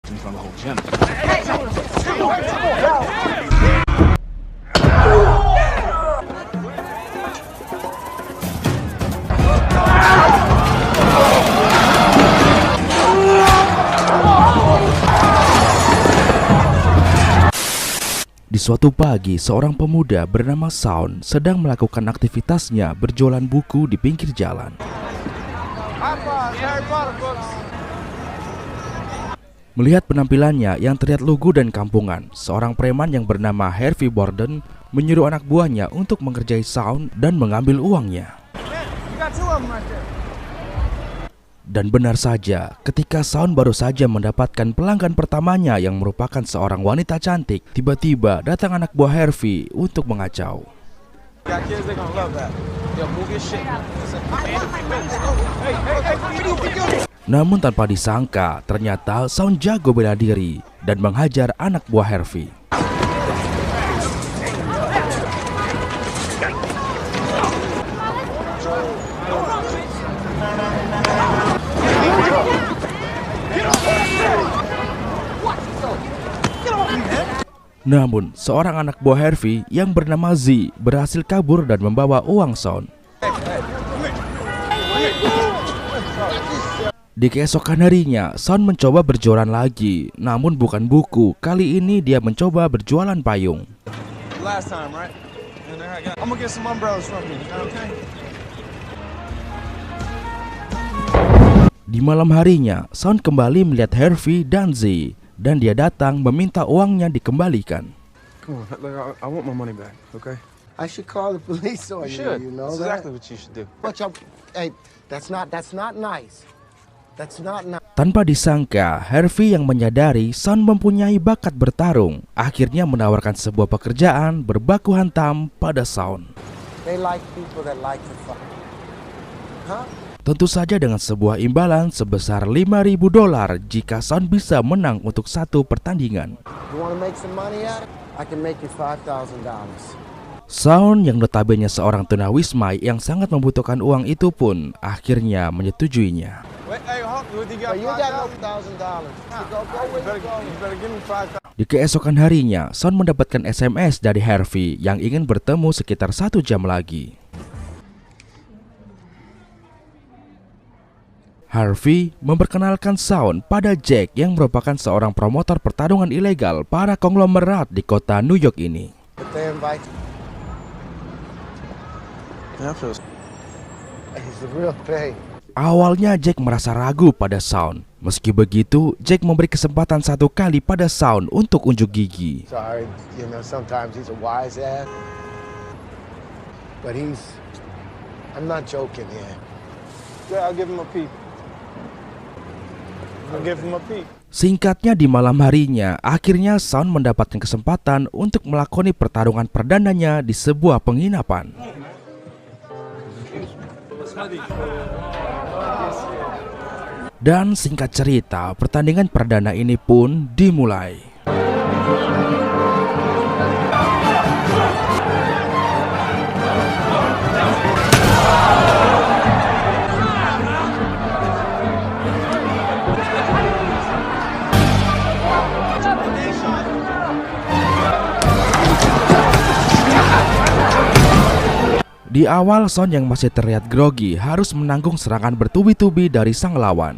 in front of the whole gym. Di suatu pagi, seorang pemuda bernama Shawn sedang melakukan aktivitasnya berjualan buku di pinggir jalan. Melihat penampilannya yang terlihat lugu dan kampungan, seorang preman yang bernama Harvey Borden menyuruh anak buahnya untuk mengerjai Shawn dan mengambil uangnya. Dan benar saja, ketika Shawn baru saja mendapatkan pelanggan pertamanya yang merupakan seorang wanita cantik, tiba-tiba datang anak buah Harvey untuk mengacau. Namun tanpa disangka, ternyata Shawn jago bela diri dan menghajar anak buah Harvey. Namun, seorang anak buah Harvey yang bernama Z berhasil kabur dan membawa uang Shawn. Di keesokan harinya, Shawn mencoba berjualan lagi, namun bukan buku. Kali ini dia mencoba berjualan payung. Di malam harinya, Shawn kembali melihat Harvey dan Z. Dan dia datang meminta uangnya dikembalikan. Come on, look, I want my money back, okay? I should call the police on you. You know That's that? exactly what you should do. But hey, that's not nice. That's not nice. Tanpa disangka, Harvey yang menyadari Shawn mempunyai bakat bertarung, akhirnya menawarkan sebuah pekerjaan berbaku hantam pada Shawn. They like people that like to fight. Huh? Tentu saja dengan sebuah imbalan sebesar $5.000 jika Shawn bisa menang untuk satu pertandingan. You want to make some money at it? I can make you $5,000. Shawn yang notabene seorang tunawisma yang sangat membutuhkan uang itu pun akhirnya menyetujuinya. You got no $1,000. Go where you go. Di keesokan harinya, Shawn mendapatkan SMS dari Harvey yang ingin bertemu sekitar 1 jam lagi. Harvey memperkenalkan Shawn pada Jack yang merupakan seorang promotor pertarungan ilegal para konglomerat di kota New York ini. Awalnya Jack merasa ragu pada Shawn. Meski begitu, Jack memberi kesempatan 1 kali pada Shawn untuk unjuk gigi. Sorry, you know, sometimes he's a wise ass. But I'm not joking here. Yeah, I'll give him a peep. Singkatnya, di malam harinya, akhirnya Shawn mendapatkan kesempatan untuk melakoni pertarungan perdananya di sebuah penginapan. Dan singkat cerita, pertandingan perdana ini pun dimulai. Di awal, Shawn yang masih terlihat grogi harus menanggung serangan bertubi-tubi dari sang lawan.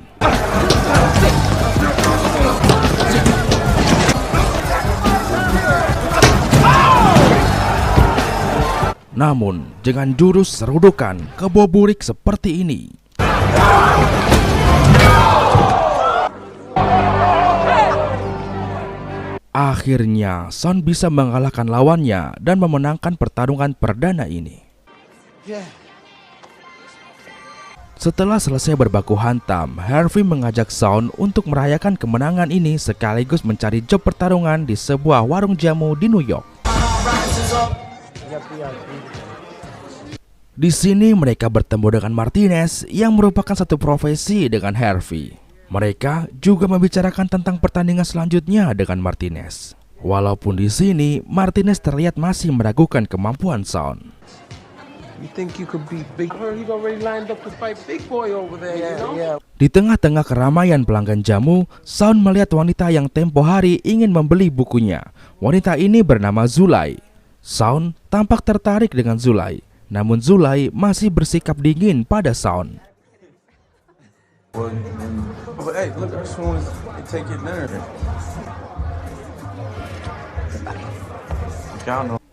Namun, dengan jurus serudukan keboburik seperti ini, akhirnya Shawn bisa mengalahkan lawannya dan memenangkan pertarungan perdana ini. Setelah selesai berbaku hantam, Harvey mengajak Shawn untuk merayakan kemenangan ini sekaligus mencari job pertarungan di sebuah warung jamu di New York. Di sini mereka bertemu dengan Martinez yang merupakan satu profesi dengan Harvey. Mereka juga membicarakan tentang pertandingan selanjutnya dengan Martinez. Walaupun di sini Martinez terlihat masih meragukan kemampuan Shawn. You think you could beat Big? I heard he's already lined up to fight Big Boy over there, you know? Di tengah-tengah keramaian pelanggan jamu, Shawn melihat wanita yang tempo hari ingin membeli bukunya. Wanita ini bernama Zulai. Shawn tampak tertarik dengan Zulai, namun Zulai masih bersikap dingin pada Shawn. Well, hey, look, I just want to take your dinner.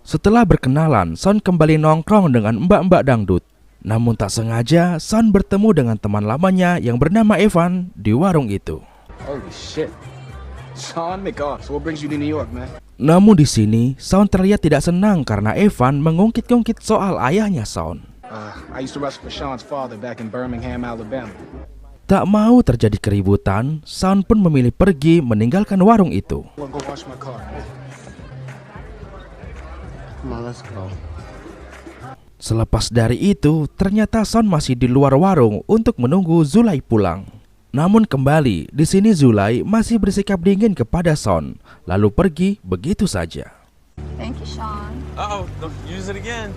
Setelah berkenalan, Shawn kembali nongkrong dengan mbak-mbak dangdut. Namun tak sengaja, Shawn bertemu dengan teman lamanya yang bernama Evan di warung itu. Holy shit. Shawn McGoss, what brings you to New York, man? Namun di sini, Shawn terlihat tidak senang karena Evan mengungkit-ungkit soal ayahnya Shawn. I used to wrestle for Shawn's father back in Birmingham, Alabama. Tak mau terjadi keributan, Shawn pun memilih pergi meninggalkan warung itu. I'm gonna go wash my car. Come on, let's go. Selepas dari itu, ternyata Shawn masih di luar warung untuk menunggu Zulai pulang. Namun kembali, di sini Zulai masih bersikap dingin kepada Shawn, lalu pergi begitu saja. Thank you, Shawn. Uh-oh, don't use it again.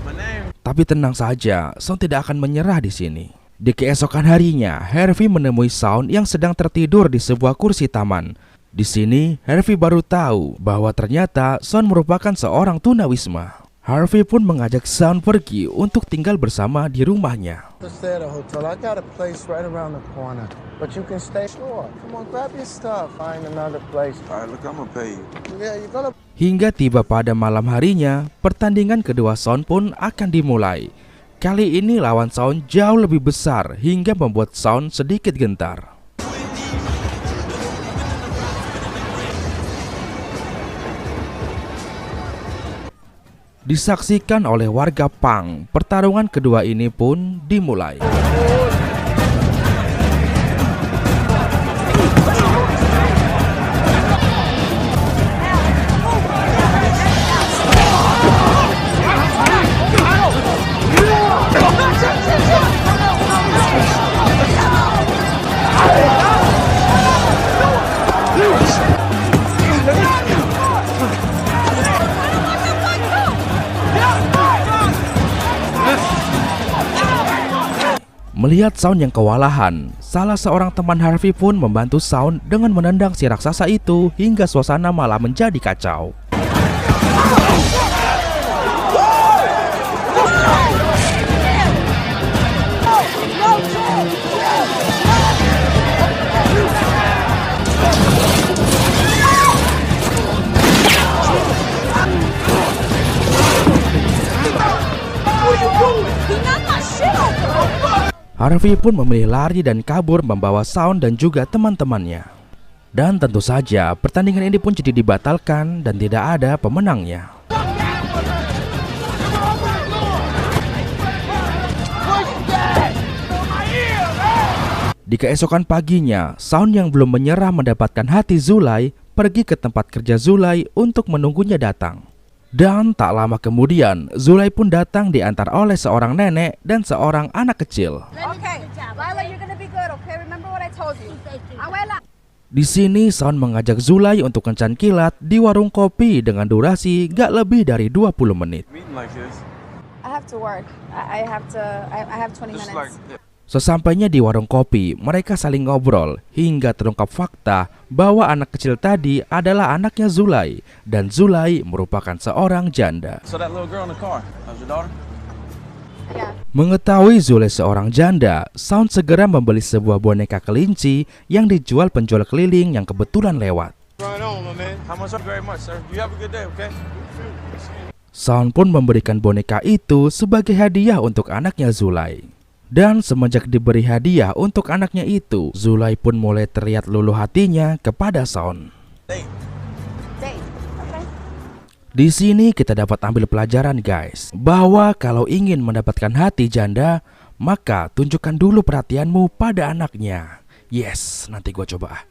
My name. Tapi tenang saja, Shawn tidak akan menyerah di sini. Di keesokan harinya, Harvey menemui Shawn yang sedang tertidur di sebuah kursi taman. Di sini, Harvey baru tahu bahwa ternyata Shawn merupakan seorang tunawisma. Harvey pun mengajak Shawn pergi untuk tinggal bersama di rumahnya. Let's stay at a hotel. I got a place right around the corner, but you can stay. Sure. Come on, grab your stuff. Find another place. All right, look, I'm gonna pay you. Yeah, you're gonna. Hingga tiba pada malam harinya, pertandingan kedua Shawn pun akan dimulai. Kali ini lawan Shawn jauh lebih besar hingga membuat Shawn sedikit gentar. Disaksikan oleh warga Pang, pertarungan kedua ini pun dimulai. Melihat Shawn yang kewalahan, salah seorang teman Harvey pun membantu Shawn dengan menendang si raksasa itu hingga suasana malah menjadi kacau. Harvey pun memilih lari dan kabur membawa Shawn dan juga teman-temannya. Dan tentu saja pertandingan ini pun jadi dibatalkan dan tidak ada pemenangnya. Di keesokan paginya, Shawn yang belum menyerah mendapatkan hati Zulai pergi ke tempat kerja Zulai untuk menunggunya datang. Dan tak lama kemudian, Zulai pun datang diantar oleh seorang nenek dan seorang anak kecil. Okay, Lila, you're gonna be good, okay? Remember what I told you. Abuela. Di sini, Shawn mengajak Zulai untuk kencan kilat di warung kopi dengan durasi gak lebih dari 20 menit. Meeting like this. I have to work. I have 20 Just minutes. like Sesampainya di warung kopi, mereka saling ngobrol hingga terungkap fakta bahwa anak kecil tadi adalah anaknya Zulai dan Zulai merupakan seorang janda. So that little girl in the car, that was your daughter? Yeah. Mengetahui Zulai seorang janda, Shawn segera membeli sebuah boneka kelinci yang dijual penjual keliling yang kebetulan lewat. Right on, my man. How much? Very much, sir. You have a good day, okay? Shawn pun memberikan boneka itu sebagai hadiah untuk anaknya Zulai. Dan semenjak diberi hadiah untuk anaknya itu, Zulai pun mulai terlihat luluh hatinya kepada Shawn. Date. Okay. Di sini kita dapat ambil pelajaran guys, bahwa kalau ingin mendapatkan hati janda, maka tunjukkan dulu perhatianmu pada anaknya. Yes, nanti gua coba.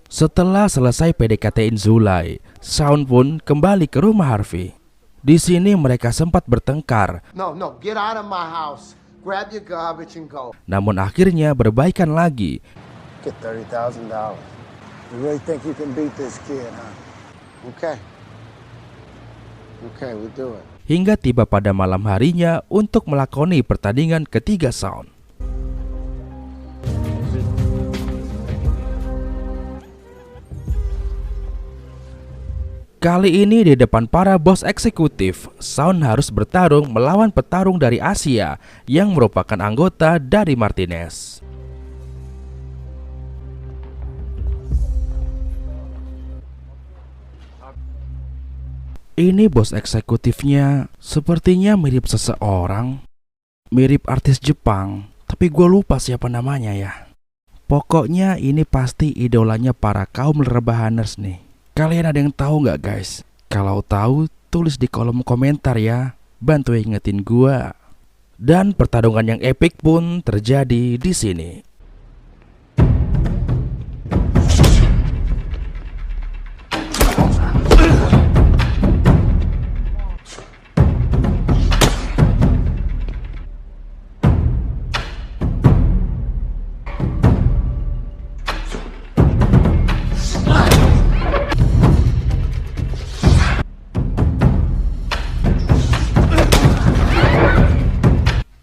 Setelah selesai PDKT-in Zulai, Shawn pun kembali ke rumah Harvey. Di sini mereka sempat bertengkar. No, get out of my house. Grab your garbage and go. Namun akhirnya berbaikan lagi. Get $30,000. You really think you can beat this kid, huh? Okay. Okay, we'll do it. hingga tiba pada malam harinya untuk melakoni pertandingan ketiga Shawn. Kali ini di depan para bos eksekutif, Shawn harus bertarung melawan petarung dari Asia yang merupakan anggota dari Martinez. Ini bos eksekutifnya sepertinya mirip seseorang, mirip artis Jepang, tapi gue lupa siapa namanya ya. Pokoknya ini pasti idolanya para kaum rebahaners nih. Kalian ada yang tahu nggak guys? Kalau tahu, tulis di kolom komentar ya. Bantu ingetin gua. Dan pertarungan yang epik pun terjadi di sini.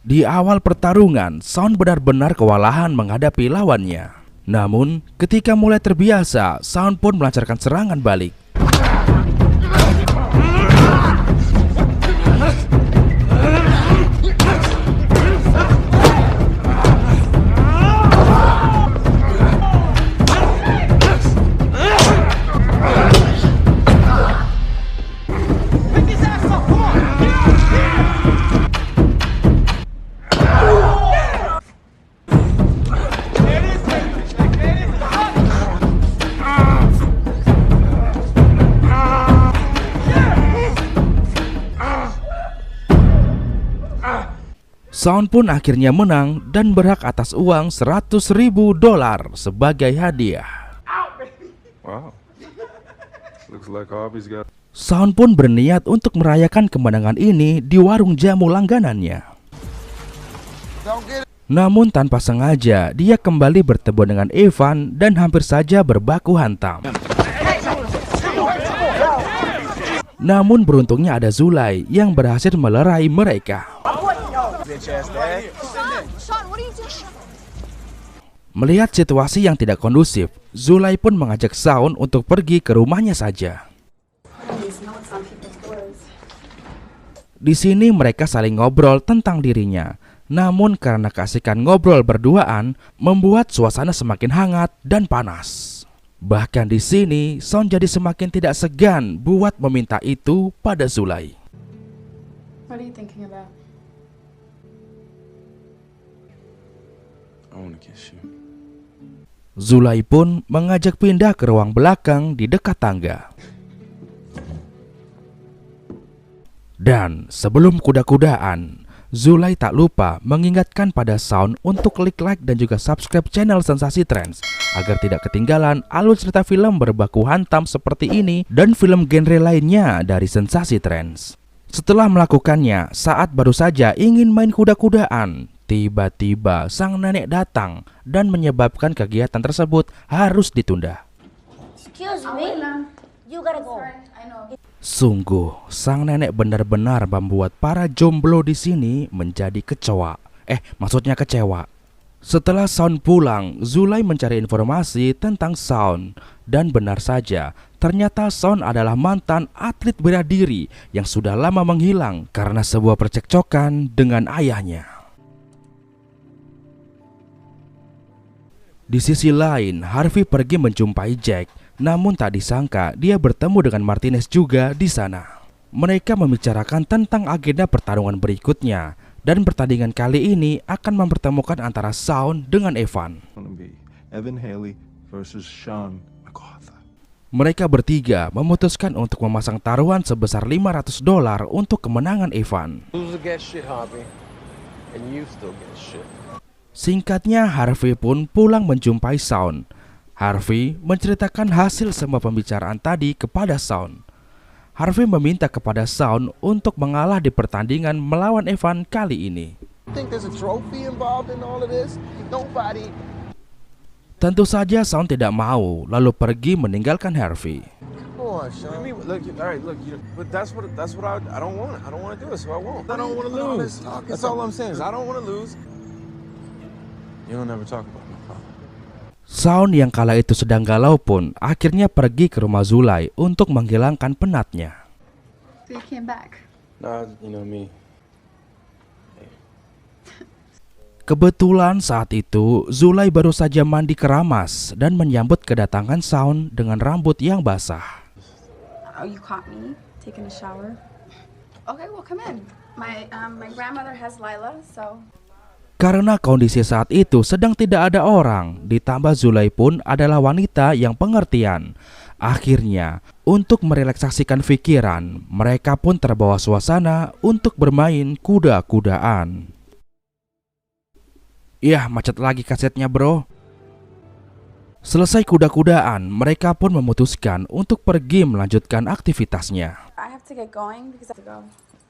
Di awal pertarungan, Shawn benar-benar kewalahan menghadapi lawannya. Namun, ketika mulai terbiasa, Shawn pun melancarkan serangan balik. Shawn pun akhirnya menang dan berhak atas uang $100.000 sebagai hadiah. Wow. Looks like Harvey's got. Shawn pun berniat untuk merayakan kemenangan ini di warung jamu langganannya. Namun tanpa sengaja, dia kembali bertemu dengan Evan dan hampir saja berbaku hantam. Namun beruntungnya ada Zulay yang berhasil melerai mereka. Melihat situasi yang tidak kondusif, Zulay pun mengajak Shawn untuk pergi ke rumahnya saja. Di sini mereka saling ngobrol tentang dirinya. Namun karena keasikan ngobrol berduaan, membuat suasana semakin hangat dan panas. Bahkan di sini, Shawn jadi semakin tidak segan buat meminta itu pada Zulay. What are you thinking about? I wanna kiss you. Zulay pun mengajak pindah ke ruang belakang di dekat tangga. Dan sebelum kuda-kudaan, Zulay tak lupa mengingatkan pada Shawn untuk klik like dan juga subscribe channel Sensasi Trends agar tidak ketinggalan alur cerita film berbaku hantam seperti ini dan film genre lainnya dari Sensasi Trends. Setelah melakukannya, saat baru saja ingin main kuda-kudaan, tiba-tiba sang nenek datang dan menyebabkan kegiatan tersebut harus ditunda. Excuse me, you gotta go. I know. Sungguh, sang nenek benar-benar membuat para jomblo di sini menjadi kecewa. Maksudnya kecewa. Setelah Shawn pulang, Zulay mencari informasi tentang Shawn. Dan benar saja, ternyata Shawn adalah mantan atlet bela diri yang sudah lama menghilang karena sebuah percekcokan dengan ayahnya. Di sisi lain, Harvey pergi menjumpai Jack. Namun tak disangka dia bertemu dengan Martinez juga di sana. Mereka membicarakan tentang agenda pertarungan berikutnya. Dan pertandingan kali ini akan mempertemukan antara Shawn dengan Evan. Evan Haley versus Shawn MacArthur. Mereka bertiga memutuskan untuk memasang taruhan sebesar $500 untuk kemenangan Evan. Loser gets shit, Harvey. And you still get shit. Singkatnya, Harvey pun pulang menjumpai Shawn. Harvey menceritakan hasil semua pembicaraan tadi kepada Shawn. Harvey meminta kepada Shawn untuk mengalah di pertandingan melawan Evan kali ini. Tentu saja Shawn tidak mau, lalu pergi meninggalkan Harvey. on, I Sean. mean, look, all right, look, but that's what I don't want. I don't want to do it, so I won't. I don't want to All lose. this talk, That's all I'm saying is I don't want to lose. You don't ever talk about my father. Shaun yang kala itu sedang galau pun akhirnya pergi ke rumah Zulay untuk menghilangkan penatnya. So you came back. Nah, you know me. Kebetulan saat itu Zulay baru saja mandi keramas dan menyambut kedatangan Shaun dengan rambut yang basah. Oh, you caught me taking a shower? Okay, well, come in. My grandmother has Lila, so... Karena kondisi saat itu sedang tidak ada orang, ditambah Zulay pun adalah wanita yang pengertian. Akhirnya, untuk merelaksasikan pikiran, mereka pun terbawa suasana untuk bermain kuda-kudaan. Yah, macet lagi kasetnya bro. Selesai kuda-kudaan, mereka pun memutuskan untuk pergi melanjutkan aktivitasnya. I have to get going because I have to go.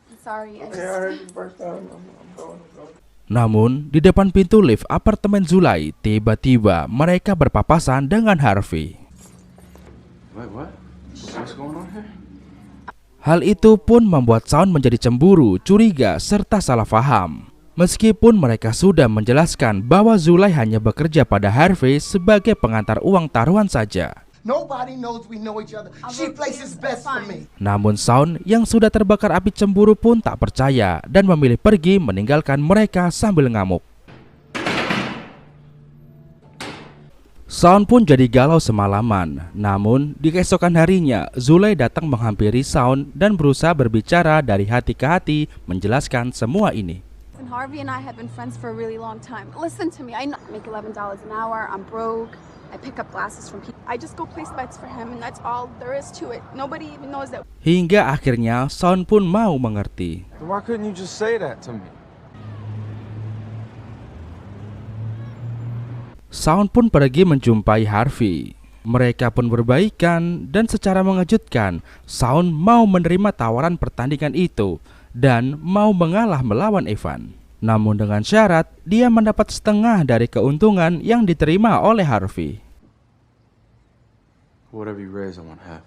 I'm sorry. I Yeah, I heard you first time. I'm going. Namun, di depan pintu lift apartemen Zulay, tiba-tiba mereka berpapasan dengan Harvey. Wait, what? What's going on here? Hal itu pun membuat Shaun menjadi cemburu, curiga, serta salah paham. Meskipun mereka sudah menjelaskan bahwa Zulay hanya bekerja pada Harvey sebagai pengantar uang taruhan saja. Nobody knows we know each other. She places best for me. Namun Shaun yang sudah terbakar api cemburu pun tak percaya dan memilih pergi meninggalkan mereka sambil ngamuk. Shaun pun jadi galau semalaman. Namun di keesokan harinya Zulay datang menghampiri Shaun dan berusaha berbicara dari hati ke hati menjelaskan semua ini. And Harvey and I have been friends for a really long time. Listen to me. I make $11 an hour. I'm broke. I pick up glasses from people. I just go place bets for him, and that's all there is to it. Nobody even knows that. Hingga akhirnya Shaun pun mau mengerti. Then why couldn't you just say that to me? Shaun pun pergi menjumpai Harvey. Mereka pun berbaikan dan secara mengejutkan Shaun mau menerima tawaran pertandingan itu dan mau mengalah melawan Evan. Namun dengan syarat dia mendapat setengah dari keuntungan yang diterima oleh Harvey. Whatever you raise, I want half.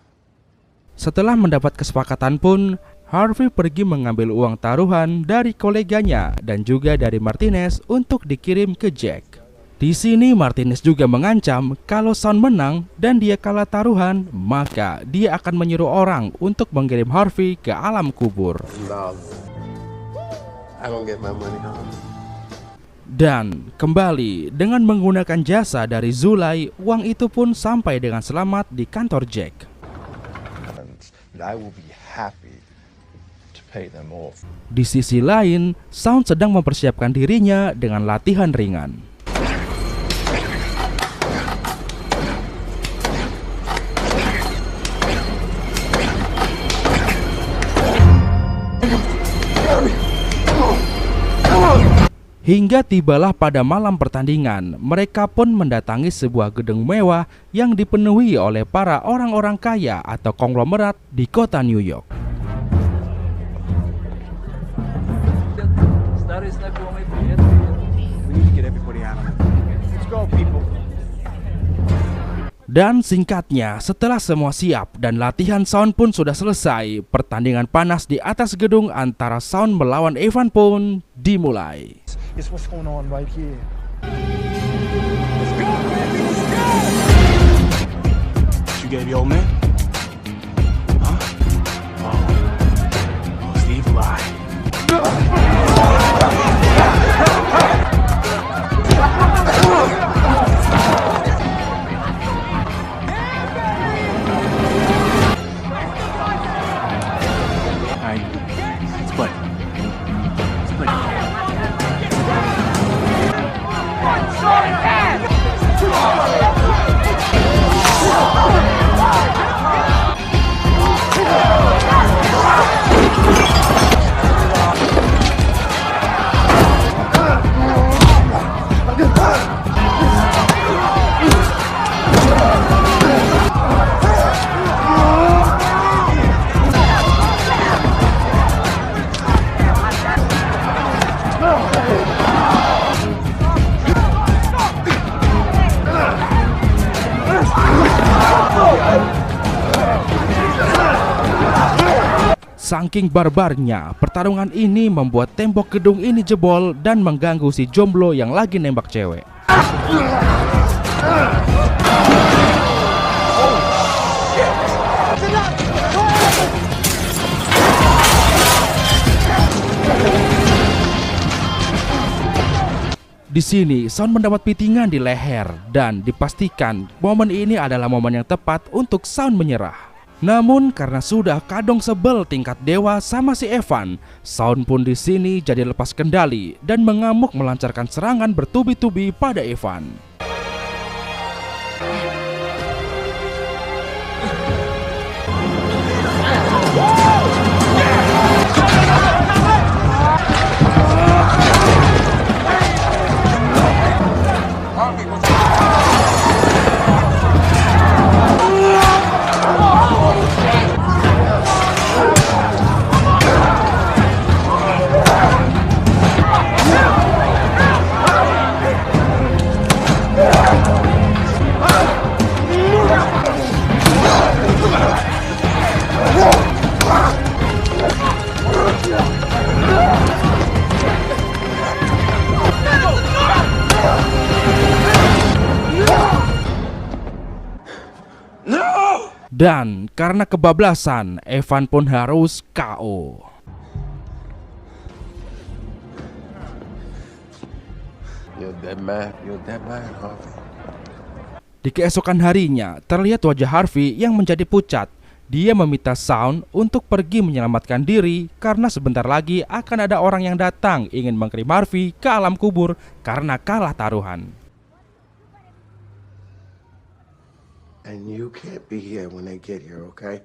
Setelah mendapat kesepakatan pun, Harvey pergi mengambil uang taruhan dari koleganya dan juga dari Martinez untuk dikirim ke Jack. Di sini Martinez juga mengancam kalau Shaun menang dan dia kalah taruhan, maka dia akan menyuruh orang untuk mengirim Harvey ke alam kubur. I don't get my money home. Dan kembali dengan menggunakan jasa dari Zulay, uang itu pun sampai dengan selamat di kantor Jack. I will be happy to pay them off. Di sisi lain, Shaun sedang mempersiapkan dirinya dengan latihan ringan. Hingga tibalah pada malam pertandingan, mereka pun mendatangi sebuah gedung mewah yang dipenuhi oleh para orang-orang kaya atau konglomerat di kota New York. Dan singkatnya, setelah semua siap dan latihan Shaun pun sudah selesai, pertandingan panas di atas gedung antara Shaun melawan Evan pun dimulai. It's what's going on right here. You gave your old man? Huh? Oh, it's the evil eye. Alright, split. Split. Saking barbarnya, pertarungan ini membuat tembok gedung ini jebol dan mengganggu si jomblo yang lagi nembak cewek. Di sini, Shawn mendapat pitingan di leher dan dipastikan momen ini adalah momen yang tepat untuk Shawn menyerah. Namun karena sudah kadung sebel tingkat dewa sama si Evan, Shawn pun di sini jadi lepas kendali dan mengamuk melancarkan serangan bertubi-tubi pada Evan. Dan karena kebablasan, Evan pun harus KO. You're dead man. You're dead man, Harvey. Di keesokan harinya, terlihat wajah Harvey yang menjadi pucat. Dia meminta Shawn untuk pergi menyelamatkan diri karena sebentar lagi akan ada orang yang datang ingin mengirim Harvey ke alam kubur karena kalah taruhan. And you can't be here when they get here, okay?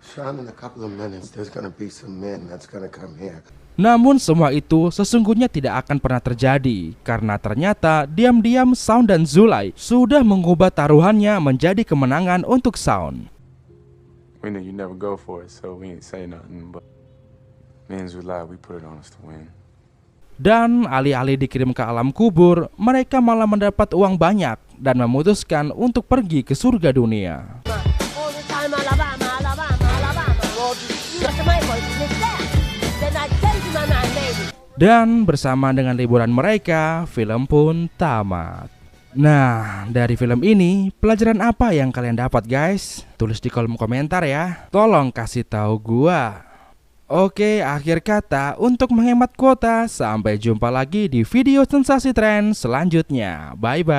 Sean, in a couple of minutes, there's gonna be some men that's gonna come here. Namun semua itu sesungguhnya tidak akan pernah terjadi karena ternyata diam-diam Shawn dan Zulay sudah mengubah taruhannya menjadi kemenangan untuk Shawn. We knew you never go for it, so we ain't say nothing. But me and Zulay, we put it on us to win. Dan alih-alih dikirim ke alam kubur, mereka malah mendapat uang banyak dan memutuskan untuk pergi ke surga dunia. All the time, Alabama, Alabama, Alabama. What's my voice? Is that? Then I tell you, my man, baby. Dan bersama dengan liburan mereka, film pun tamat. Nah, dari film ini, pelajaran apa yang kalian dapat guys? Tulis di kolom komentar ya. Tolong kasih tahu gua. Oke, akhir kata untuk menghemat kuota. Sampai jumpa lagi di video sensasi tren selanjutnya. Bye-bye.